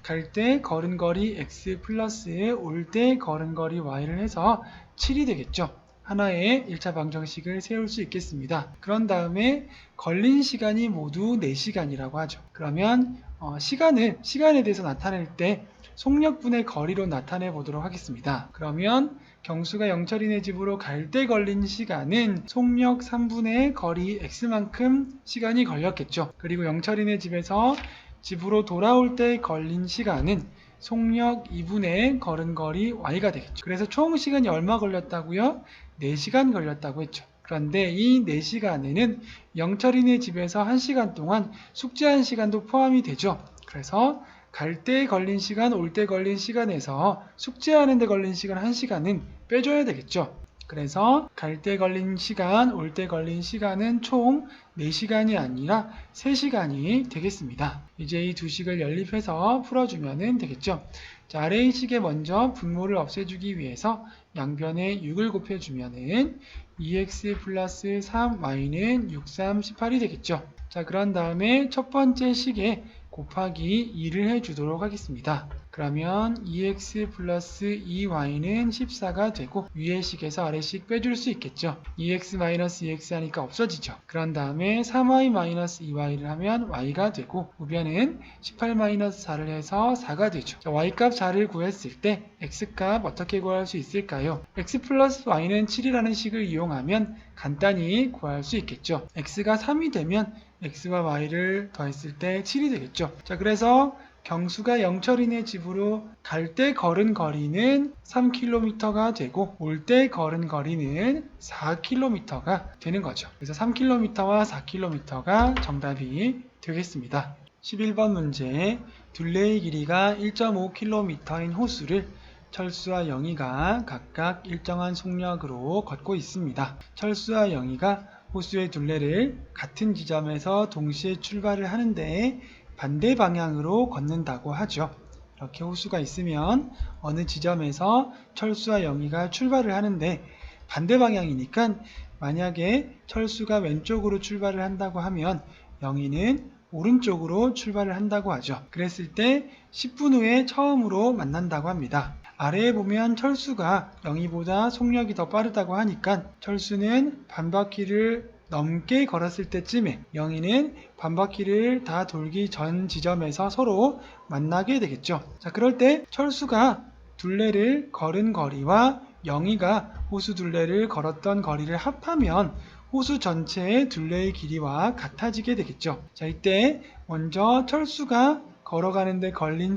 갈 때 걸은 거리 x 플러스 올 때 걸은 거리 y를 해서 7이 되겠죠. 하나의 1차 방정식을 세울 수 있겠습니다. 그런 다음에 걸린 시간이 모두 4시간이라고 하죠. 그러면 시간에 대해서 나타낼 때 속력분의 거리로 나타내 보도록 하겠습니다. 그러면 경수가 영철이네 집으로 갈 때 걸린 시간은 속력 3분의 거리 x만큼 시간이 걸렸겠죠. 그리고 영철이네 집에서 집으로 돌아올 때 걸린 시간은 속력 2분의 걸은 거리 y가 되겠죠. 그래서 총 시간이 얼마 걸렸다고요? 4시간 걸렸다고 했죠. 그런데 이 4시간에는 영철이네 집에서 1시간 동안 숙제한 시간도 포함이 되죠. 그래서 갈 때 걸린 시간, 올 때 걸린 시간에서 숙제하는 데 걸린 시간 1시간은 빼줘야 되겠죠. 그래서 갈 때 걸린 시간, 올 때 걸린 시간은 총 4시간이 아니라 3시간이 되겠습니다. 이제 이 두 식을 연립해서 풀어주면 되겠죠. 자, 아래의 식에 먼저 분모를 없애주기 위해서 양변에 6을 곱해주면은 2x 플러스 3y는 6, 3, 18이 되겠죠. 자, 그런 다음에 첫 번째 식에 곱하기 2를 해주도록 하겠습니다. 그러면 2x 플러스 2y는 14가 되고 위의 식에서 아래식 빼줄 수 있겠죠. 2x 마이너스 2x 하니까 없어지죠. 그런 다음에 3y 마이너스 2y를 하면 y가 되고 우변은 18 마이너스 4를 해서 4가 되죠. 자, y값 4를 구했을 때 x값 어떻게 구할 수 있을까요? x 플러스 y는 7이라는 식을 이용하면 간단히 구할 수 있겠죠. x가 3이 되면 x와 y를 더했을 때 7이 되겠죠. 자, 그래서 경수가 영철이네 집으로 갈 때 걸은 거리는 3km가 되고 올 때 걸은 거리는 4km가 되는 거죠. 그래서 3km와 4km가 정답이 되겠습니다. 11번 문제, 둘레의 길이가 1.5km인 호수를 철수와 영희가 각각 일정한 속력으로 걷고 있습니다. 철수와 영희가 호수의 둘레를 같은 지점에서 동시에 출발을 하는데 반대 방향으로 걷는다고 하죠. 이렇게 호수가 있으면 어느 지점에서 철수와 영희가 출발을 하는데 반대 방향이니까 만약에 철수가 왼쪽으로 출발을 한다고 하면 영희는 오른쪽으로 출발을 한다고 하죠. 그랬을 때 10분 후에 처음으로 만난다고 합니다. 아래에 보면 철수가 영희보다 속력이 더 빠르다고 하니까 철수는 반바퀴를 넘게 걸었을 때쯤에 영희는 반바퀴를 다 돌기 전 지점에서 서로 만나게 되겠죠. 자, 그럴 때 철수가 둘레를 걸은 거리와 영희가 호수 둘레를 걸었던 거리를 합하면 호수 전체의 둘레의 길이와 같아지게 되겠죠. 자, 이때 먼저 철수가 걸어가는데 걸린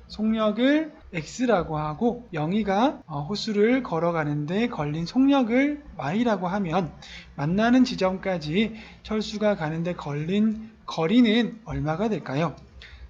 속력을 x라고 하고 영희가 호수를 걸어가는데 걸린 속력을 y라고 하면 만나는 지점까지 철수가 가는데 걸린 거리는 얼마가 될까요?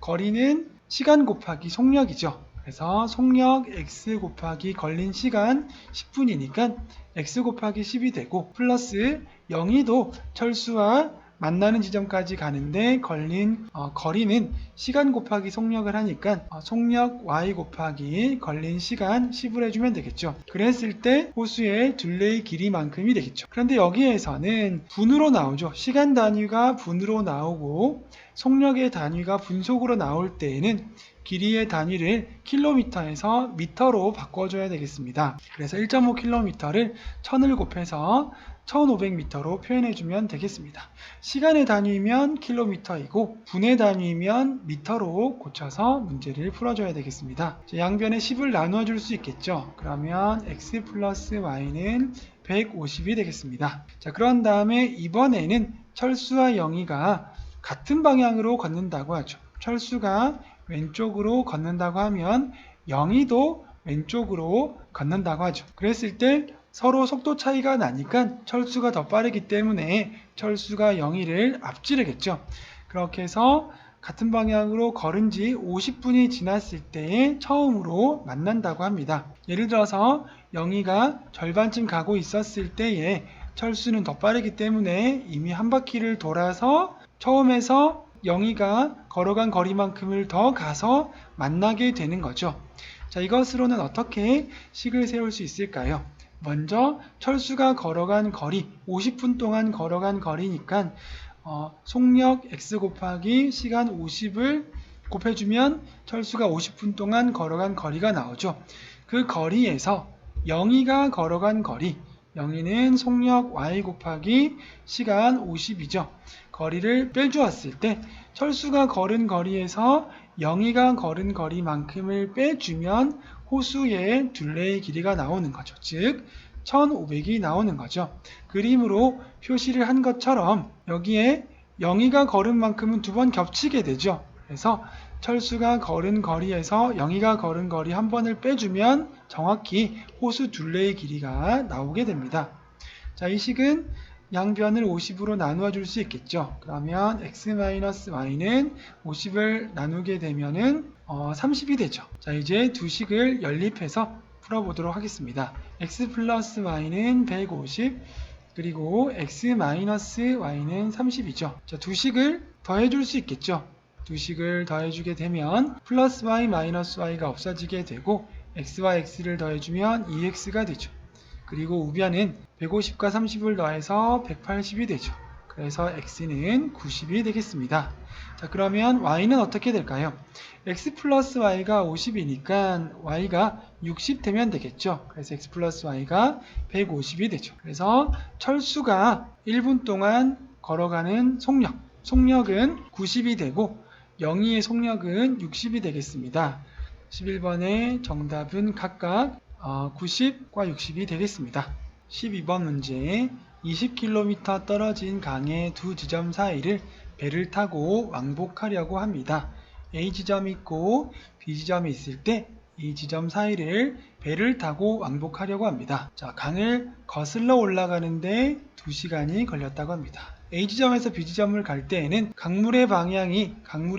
거리는 시간 곱하기 속력이죠. 그래서 속력 x 곱하기 걸린 시간 10분이니까 x 곱하기 10이 되고 플러스 영희도 철수와 만나는 지점까지 가는데 걸린 거리는 시간 곱하기 속력을 하니까 속력 y 곱하기 걸린 시간 10을 해주면 되겠죠. 그랬을 때 호수의 둘레의 길이만큼이 되겠죠. 그런데 여기에서는 분으로 나오죠. 시간 단위가 분으로 나오고 속력의 단위가 분속으로 나올 때에는 길이의 단위를 킬로미터에서 미터로 바꿔줘야 되겠습니다. 그래서 1.5km를 1000을 곱해서 1500m로 표현해주면 되겠습니다. 시간의 단위면 킬로미터이고 분의 단위면 미터로 고쳐서 문제를 풀어줘야 되겠습니다. 양변에 10을 나누어 줄 수 있겠죠. 그러면 x 플러스 y는 150이 되겠습니다. 자, 그런 다음에 이번에는 철수와 영희가 같은 방향으로 걷는다고 하죠. 철수가 왼쪽으로 걷는다고 하면 영희도 왼쪽으로 걷는다고 하죠. 그랬을 때 서로 속도 차이가 나니까 철수가 더 빠르기 때문에 철수가 영희를 앞지르겠죠. 그렇게 해서 같은 방향으로 걸은 지 50분이 지났을 때에 처음으로 만난다고 합니다. 예를 들어서 영희가 절반쯤 가고 있었을 때에 철수는 더 빠르기 때문에 이미 한 바퀴를 돌아서 처음에서 영희가 걸어간 거리만큼을 더 가서 만나게 되는 거죠. 자, 이것으로는 어떻게 식을 세울 수 있을까요? 먼저 철수가 걸어간 거리, 50분 동안 걸어간 거리니까 속력 x 곱하기 시간 50을 곱해주면 철수가 50분 동안 걸어간 거리가 나오죠. 그 거리에서 영희가 걸어간 거리, 영희는 속력 y 곱하기 시간 50이죠. 거리를 빼주었을 때 철수가 걸은 거리에서 영희가 걸은 거리만큼을 빼주면 호수의 둘레의 길이가 나오는 거죠. 즉 1500이 나오는 거죠. 그림으로 표시를 한 것처럼 여기에 영희가 걸은 만큼은 두 번 겹치게 되죠. 그래서 철수가 걸은 거리에서 영희가 걸은 거리 한 번을 빼주면 정확히 호수 둘레의 길이가 나오게 됩니다. 자, 이 식은 양변을 50으로 나누어 줄 수 있겠죠. 그러면 x-y는 50을 나누게 되면은 30이 되죠. 자, 이제 두 식을 연립해서 풀어보도록 하겠습니다. x 플러스 y는 150 그리고 x-y는 30이죠. 자, 두 식을 더해 줄 수 있겠죠. 두 식을 더해주게 되면 플러스 y 마이너스 y가 없어지게 되고 x와 x를 더해주면 2x가 되죠. 그리고 우변은 150과 30을 더해서 180이 되죠. 그래서 x는 90이 되겠습니다. 자, 그러면 y는 어떻게 될까요? x 플러스 y가 50이니까 y가 60 되면 되겠죠. 그래서 x 플러스 y가 150이 되죠. 그래서 철수가 1분 동안 걸어가는 속력은 90이 되고 영희의 속력은 60이 되겠습니다. 11번의 정답은 각각 90과 60이 되겠습니다. 12번 문제 20km 떨어진 강의 두 지점 사이를 배를 타고 왕복하려고 합니다. A지점이 있고 B지점이 있을 때 이 지점 사이를 배를 타고 왕복하려고 합니다. 자, 강을 거슬러 올라가는데 2시간이 걸렸다고 합니다. A지점에서 B지점을 갈 때에는 강물의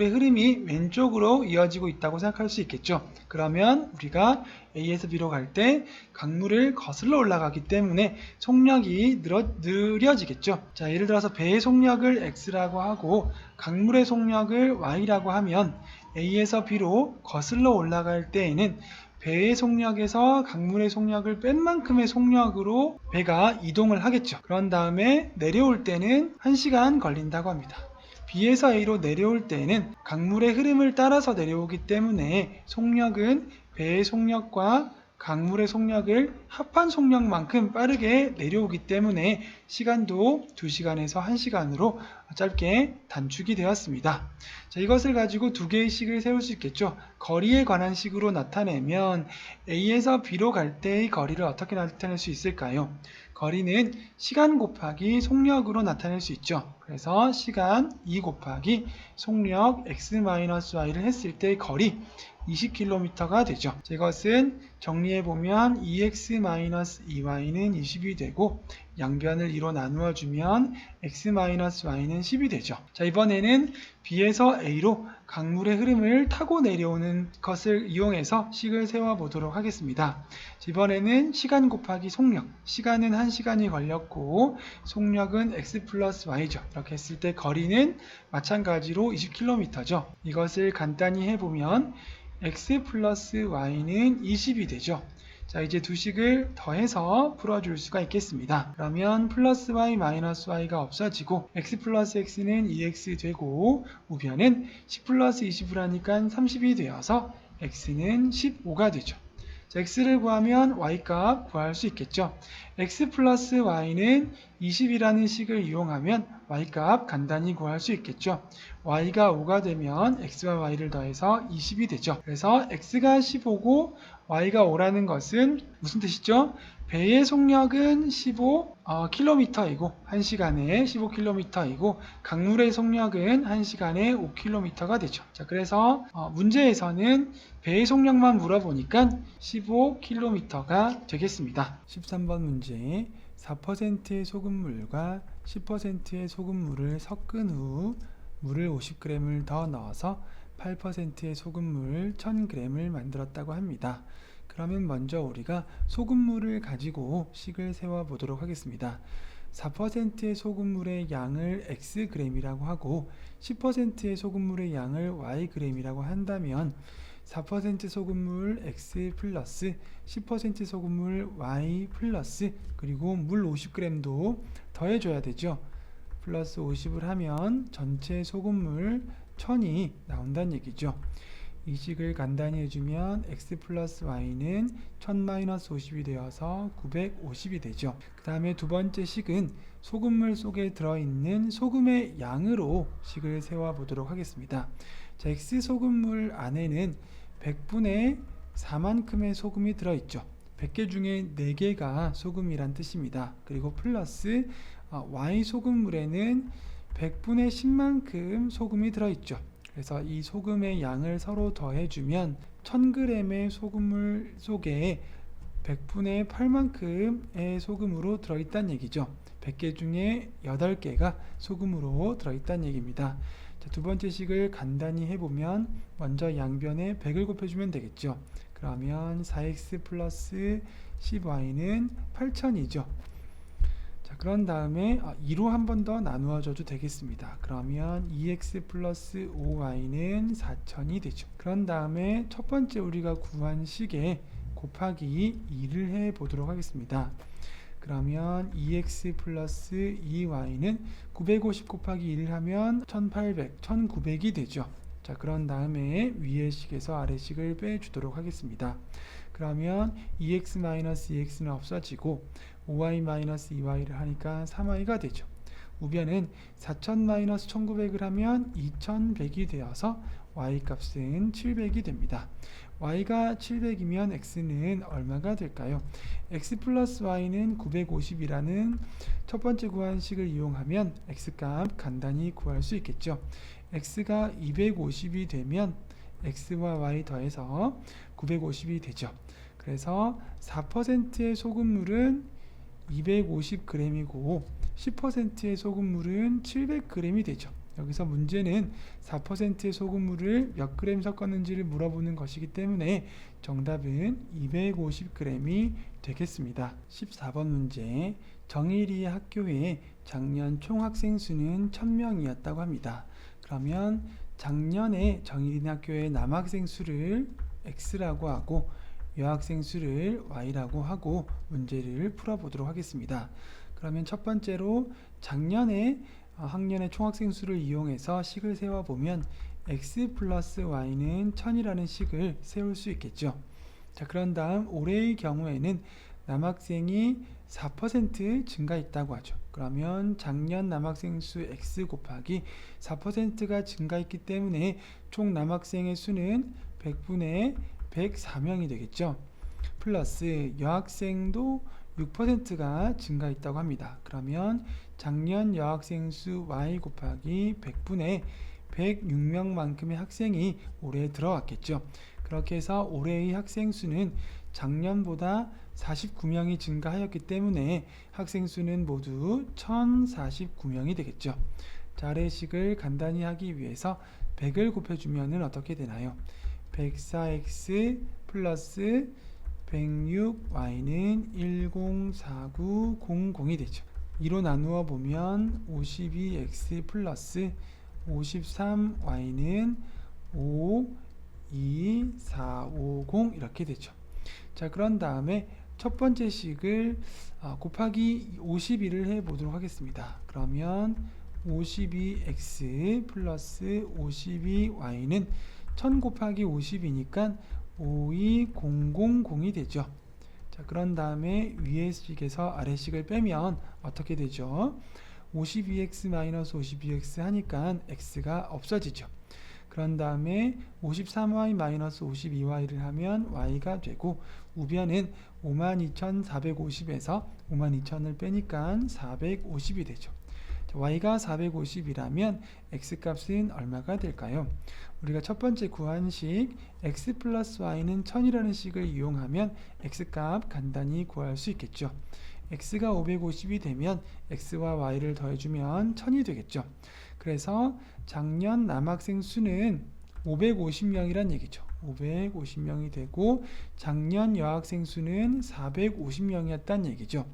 흐름이 왼쪽으로 이어지고 있다고 생각할 수 있겠죠. 그러면 우리가 A에서 B로 갈 때 강물을 거슬러 올라가기 때문에 속력이 느려지겠죠. 자, 예를 들어서 배의 속력을 X라고 하고 강물의 속력을 Y라고 하면 A에서 B로 거슬러 올라갈 때에는 배의 속력에서 강물의 속력을 뺀 만큼의 속력으로 배가 이동을 하겠죠. 그런 다음에 내려올 때는 1시간 걸린다고 합니다. B에서 A로 내려올 때는 강물의 흐름을 따라서 내려오기 때문에 속력은 배의 속력과 강물의 속력을 합한 속력만큼 빠르게 내려오기 때문에 시간도 2시간에서 1시간으로 짧게 단축이 되었습니다. 자, 이것을 가지고 두 개의 식을 세울 수 있겠죠. 거리에 관한 식으로 나타내면 A에서 B로 갈 때의 거리를 어떻게 나타낼 수 있을까요? 거리는 시간 곱하기 속력으로 나타낼 수 있죠. 그래서 시간 2 곱하기 속력 x-y를 했을 때의 거리 20km가 되죠. 이것은 정리해보면 2x-2y는 20이 되고 양변을 2로 나누어 주면 x-y는 10이 되죠. 자, 이번에는 B에서 A로 강물의 흐름을 타고 내려오는 것을 이용해서 식을 세워보도록 하겠습니다. 이번에는 시간 곱하기 속력, 시간은 1시간이 걸렸고 속력은 x 플러스 y죠. 이렇게 했을 때 거리는 마찬가지로 20km죠. 이것을 간단히 해보면 x 플러스 y는 20이 되죠. 자, 이제 두 식을 더해서 풀어줄 수가 있겠습니다. 그러면 플러스 y 마이너스 y가 없어지고 x 플러스 x는 2x 되고 우변은 10 플러스 20을 하니까 30이 되어서 x는 15가 되죠. 자, x를 구하면 y값 구할 수 있겠죠. x 플러스 y는 20이라는 식을 이용하면 y값 간단히 구할 수 있겠죠. y가 5가 되면 x와 y를 더해서 20이 되죠. 그래서 x가 15고 y가 5라는 것은 무슨 뜻이죠? 배의 속력은 15km이고 1시간에 15km이고 강물의 속력은 1시간에 5km가 되죠. 자, 그래서 문제에서는 배의 속력만 물어보니까 15km가 되겠습니다. 13번 문제 4%의 소금물과 10%의 소금물을 섞은 후 물을 50g을 더 넣어서 8%의 소금물 1000g을 만들었다고 합니다. 그러면 먼저 우리가 소금물을 가지고 식을 세워 보도록 하겠습니다. 4%의 소금물의 양을 xg이라고 하고 10%의 소금물의 양을 yg이라고 한다면 4% 소금물 x 플러스 10% 소금물 y 플러스 그리고 물 50g도 더해줘야 되죠. 플러스 50을 하면 전체 소금물 1000이 나온다는 얘기죠. 이 식을 간단히 해주면 x 플러스 y는 1000 마이너스 50이 되어서 950이 되죠. 그 다음에 두 번째 식은 소금물 속에 들어있는 소금의 양으로 식을 세워보도록 하겠습니다. 자, x 소금물 안에는 100분의 4만큼의 소금이 들어있죠. 100개 중에 4개가 소금이란 뜻입니다. 그리고 플러스 y 소금물에는 100분의 10만큼 소금이 들어있죠. 그래서 이 소금의 양을 서로 더해주면 1000g의 소금물 속에 100분의 8만큼의 소금으로 들어있다는 얘기죠. 100개 중에 8개가 소금으로 들어있다는 얘기입니다. 자, 두 번째 식을 간단히 해보면 먼저 양변에 100을 곱해주면 되겠죠. 그러면 4x 플러스 10y는 8000이죠. 자, 그런 다음에 2로 한 번 더 나누어 줘도 되겠습니다. 그러면 2x 플러스 5y는 4000이 되죠. 그런 다음에 첫 번째 우리가 구한 식에 곱하기 2를 해 보도록 하겠습니다. 그러면 2x 플러스 2y는 950 곱하기 1을 하면 1800, 1900이 되죠. 자, 그런 다음에 위의 식에서 아래 식을 빼주도록 하겠습니다. 그러면 2x-2x는 없어지고 5y-2y를 하니까 3y가 되죠. 우변은 4000-1900을 하면 2100이 되어서 y값은 700이 됩니다. y가 700이면 x는 얼마가 될까요? x 플러스 y는 950이라는 첫 번째 구한 식을 이용하면 x값 간단히 구할 수 있겠죠. x가 250이 되면 x와 y 더해서 950이 되죠. 그래서 4%의 소금물은 250g이고 10%의 소금물은 700g이 되죠. 여기서 문제는 4%의 소금물을 몇 그램 섞었는지를 물어보는 것이기 때문에 정답은 250g이 되겠습니다. 14번 문제 정일이 학교에 작년 총 학생 수는 1000명이었다고 합니다. 그러면 작년에 정일이 학교의 남학생 수를 x라고 하고 여학생 수를 y라고 하고 문제를 풀어보도록 하겠습니다. 그러면 첫 번째로 작년에 학년의 총학생 수를 이용해서 식을 세워보면 x 플러스 y는 1000이라는 식을 세울 수 있겠죠. 자, 그런 다음 올해의 경우에는 남학생이 4% 증가했다고 하죠. 그러면 작년 남학생 수 x 곱하기 4%가 증가했기 때문에 총 남학생의 수는 100분의 104명이 되겠죠. 플러스 여학생도 6%가 증가했다고 합니다. 그러면 작년 여학생 수 y 곱하기 100분의 106명만큼의 학생이 올해 들어왔겠죠. 그렇게 해서 올해의 학생 수는 작년보다 49명이 증가하였기 때문에 학생 수는 모두 1049명이 되겠죠. 자, 아래 식을 간단히 하기 위해서 100을 곱해주면 어떻게 되나요? 104x 플러스 106y는 104900이 되죠. 2로 나누어 보면 52x 플러스 53y는 5, 2, 4, 5, 0 이렇게 되죠. 자, 그런 다음에 첫 번째 식을 곱하기 52를 해 보도록 하겠습니다. 그러면 52x 플러스 52y는 1000 곱하기 50이니까 52000이 되죠. 자, 그런 다음에 위의 식에서 아래 식을 빼면 어떻게 되죠? 52x 마이너스 52x 하니까 x가 없어지죠. 그런 다음에 53y 마이너스 52y를 하면 y가 되고, 우변은 52450에서 52000을 빼니까 450이 되죠. 자, y가 450이라면 x값은 얼마가 될까요? 우리가 첫 번째 구한 식 x 플러스 y는 1000이라는 식을 이용하면 x값 간단히 구할 수 있겠죠. x가 550이 되면 x와 y를 더해주면 1000이 되겠죠. 그래서 작년 남학생 수는 550명이란 얘기죠. 550명이 되고 작년 여학생 수는 450명이었단 얘기죠.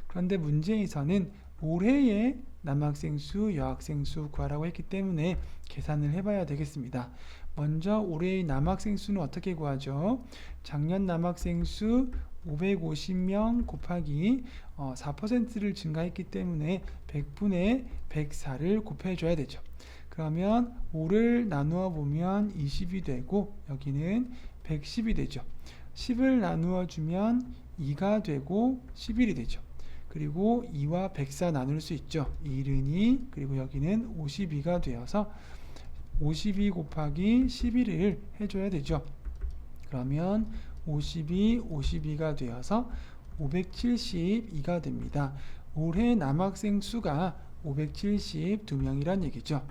그런데 문제에서는 올해의 남학생 수, 여학생 수 구하라고 했기 때문에 계산을 해봐야 되겠습니다. 먼저 올해의 남학생 수는 어떻게 구하죠? 작년 남학생 수 550명 곱하기 4%를 증가했기 때문에 100분의 104를 곱해줘야 되죠. 그러면 5를 나누어 보면 20이 되고 여기는 110이 되죠. 10을 나누어 주면 2가 되고 11이 되죠. 그리고 2와 104 나눌 수 있죠. 1은 2, 그리고 여기는 52가 되어서 52 곱하기 11을 해줘야 되죠. 그러면 52가 되어서 572가 됩니다. 올해 남학생 수가 572명이란 얘기죠.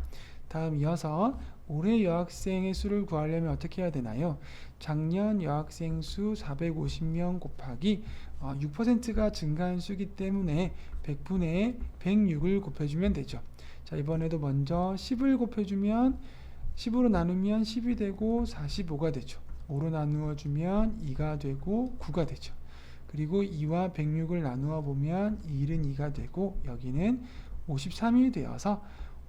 다음 이어서 올해 여학생의 수를 구하려면 어떻게 해야 되나요? 작년 여학생 수 450명 곱하기 6%가 증가한 수이기 때문에 100분의 106을 곱해주면 되죠. 자, 이번에도 먼저 10을 곱해주면 10으로 나누면 10이 되고 45가 되죠. 5로 나누어 주면 2가 되고 9가 되죠. 그리고 2와 106을 나누어 보면 1은 2가 되고 여기는 53이 되어서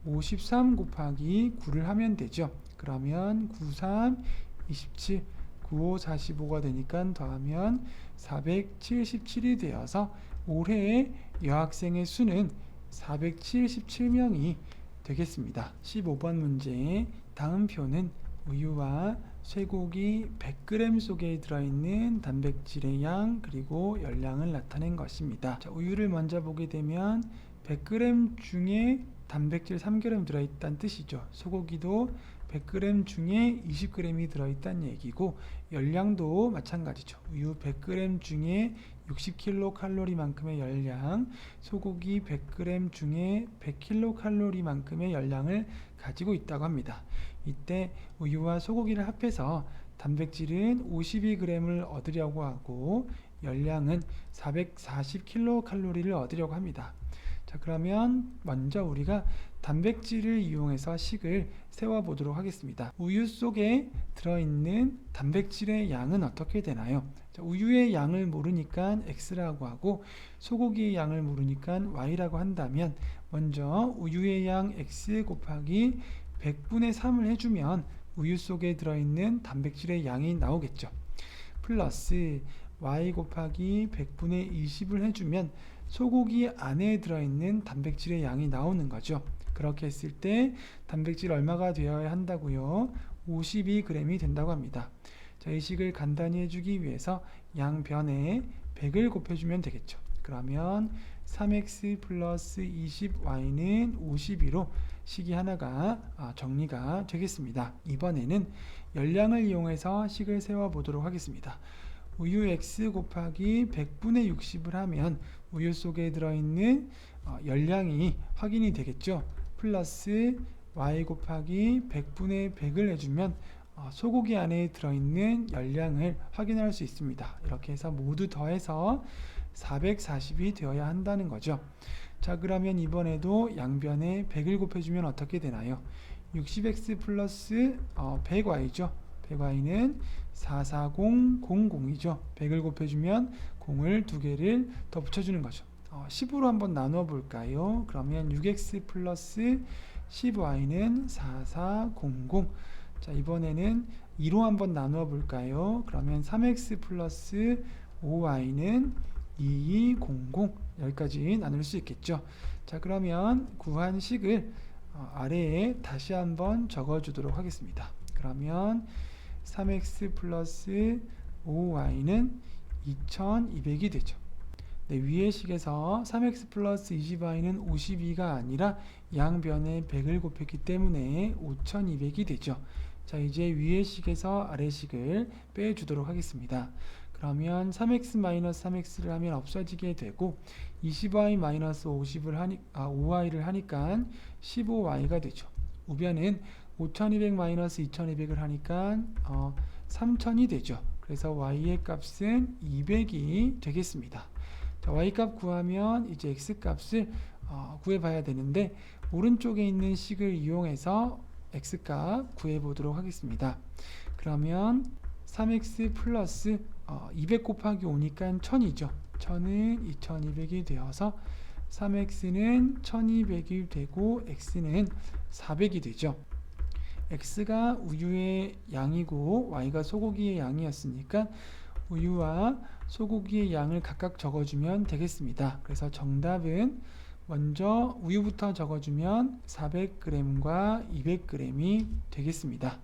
53 곱하기 9를 하면 되죠. 그러면 93, 27, 95, 45가 되니까 더하면 477이 되어서 올해의 여학생의 수는 477명이 되겠습니다. 15번 문제, 다음 표는 우유와 쇠고기 100g 속에 들어있는 단백질의 양 그리고 열량을 나타낸 것입니다. 자, 우유를 먼저 보게 되면 100g 중에 단백질 3g 들어있다는 뜻이죠. 소고기도 100g 중에 20g이 들어있다는 얘기고, 열량도 마찬가지죠. 우유 100g 중에 60kcal만큼의 열량, 소고기 100g 중에 100kcal만큼의 열량을 가지고 있다고 합니다. 이때 우유와 소고기를 합해서 단백질은 52g을 얻으려고 하고 열량은 440kcal를 얻으려고 합니다. 자, 그러면 먼저 우리가 단백질을 이용해서 식을 세워보도록 하겠습니다. 우유 속에 들어있는 단백질의 양은 어떻게 되나요? 자, 우유의 양을 모르니까 x라고 하고 소고기의 양을 모르니까 y라고 한다면, 먼저 우유의 양 x 곱하기 100분의 3을 해주면 우유 속에 들어있는 단백질의 양이 나오겠죠. 플러스 y 곱하기 100분의 20을 해주면 소고기 안에 들어있는 단백질의 양이 나오는 거죠. 그렇게 했을 때 단백질 얼마가 되어야 한다고요? 52g이 된다고 합니다. 자, 이 식을 간단히 해주기 위해서 양변에 100을 곱해주면 되겠죠. 그러면 3x 플러스 20y는 52로 식이 하나가 정리가 되겠습니다. 이번에는 열량을 이용해서 식을 세워보도록 하겠습니다. 우유 x 곱하기 100분의 60을 하면 우유 속에 들어있는 열량이 확인이 되겠죠. 플러스 y 곱하기 100분의 100을 해주면 소고기 안에 들어있는 열량을 확인할 수 있습니다. 이렇게 해서 모두 더해서 440이 되어야 한다는 거죠. 자, 그러면 이번에도 양변에 100을 곱해주면 어떻게 되나요? 60x 플러스 100y죠. 100y는 44000이죠. 100을 곱해주면 0을 두 개를 더 붙여주는 거죠. 10으로 한번 나누어 볼까요? 그러면 6x 플러스 10y는 4400. 자, 이번에는 2로 한번 나누어 볼까요? 그러면 3x 플러스 5y는 2200. 여기까지 나눌 수 있겠죠. 자, 그러면 구한 식을 아래에 다시 한번 적어 주도록 하겠습니다. 그러면 3x 플러스 5y는 2200이 되죠. 네, 위의 식에서 3x 플러스 20y는 52가 아니라 양변에 100을 곱했기 때문에 5200이 되죠. 자, 이제 위의 식에서 아래 식을 빼주도록 하겠습니다. 그러면 3x-3x를 하면 없어지게 되고 20y-50을 5y를 하니까 15y가 되죠. 우변은 5200-2200을 하니까 3000이 되죠. 그래서 y의 값은 200이 되겠습니다. 자, y값 구하면 이제 x값을 구해봐야 되는데 오른쪽에 있는 식을 이용해서 x값 구해보도록 하겠습니다. 그러면 3x 플러스 200 곱하기 5니까 1000이죠. 1000은 2200이 되어서 3x는 1200이 되고 x는 400이 되죠. x가 우유의 양이고 y가 소고기의 양이었으니까 우유와 소고기의 양을 각각 적어주면 되겠습니다. 그래서 정답은 먼저 우유부터 적어주면 400g과 200g이 되겠습니다.